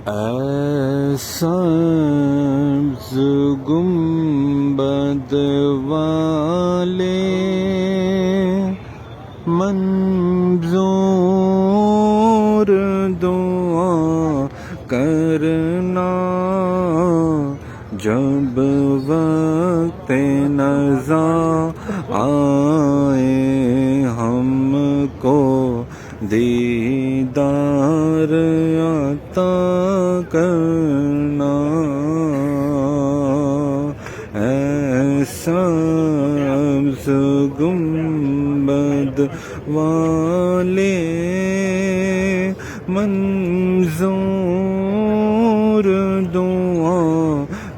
اے سبز گنبد والے منظور دعا کرنا، جب وقت نزاع آئے ہم کو دیدار عطا کرنا۔ اے سبز گنبد والے منظور دعا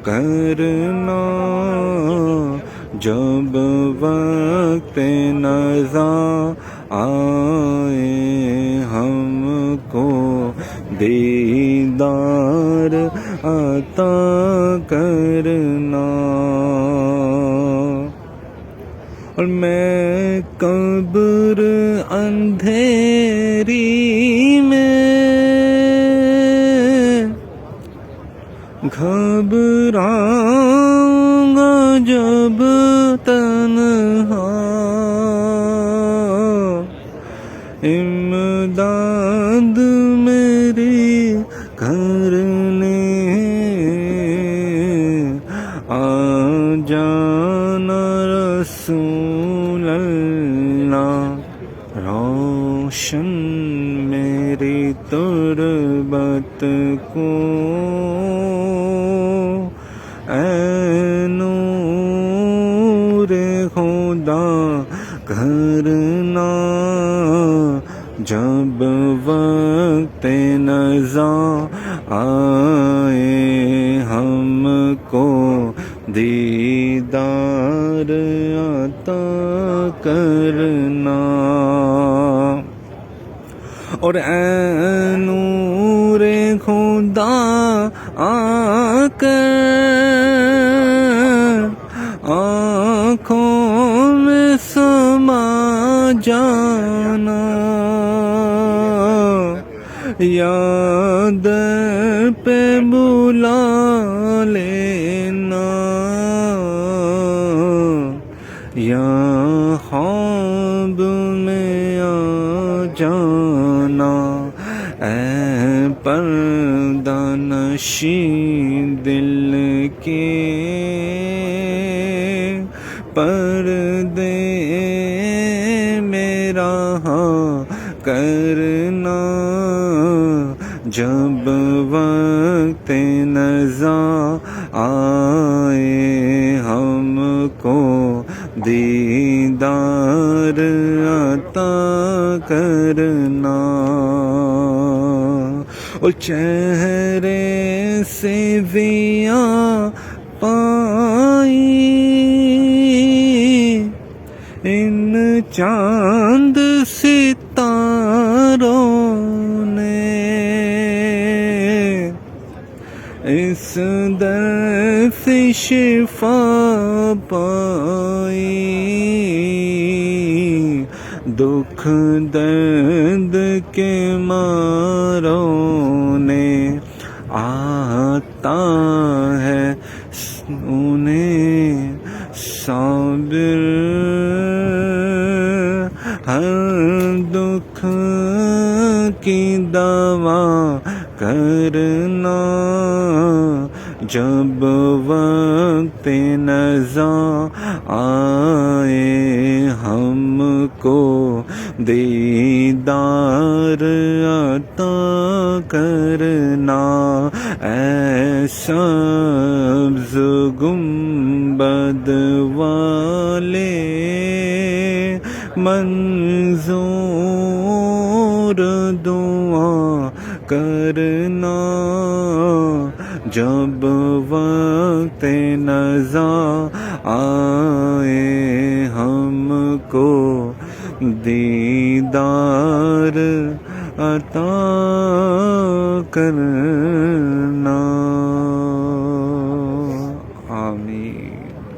کرنا، جب وقت نزاع آئے ہم کو دیدار عطا کرنا۔ اور میں قبر اندھیری میں گھبراؤں گا جب تنہا، امداد میری کرنے آ جانا رسول اللہ، روشن میری تربت کو اے نور خدا کرنا، جب وقت نزاع آئے ہم کو دیدار عطا کرنا۔ اور اے نور خدا آ کر آنکھوں میں سما جانا، یاد پہ بلا لینا، یا خواب میں آ جانا، اے پردہ نشین دل کے پردے میرا کرنا، جب وقت نزاع آئے ہم کو دیدار عطا کرنا۔ اور چہرے سے ضیاء پائی ان چاند ستاروں نے، اس در سے شفا پائی، دکھ درد کے ماروں نے، آتا ہے انہیں صابر ہر دکھ کی دوا کرنا، جب وقت نزاع آئے ہم کو دیدار عطا کرنا۔ اے سبز گنبد والے منظور دعا کرنا، جب وقت نزاع آئے ہم کو دیدار عطا کرنا۔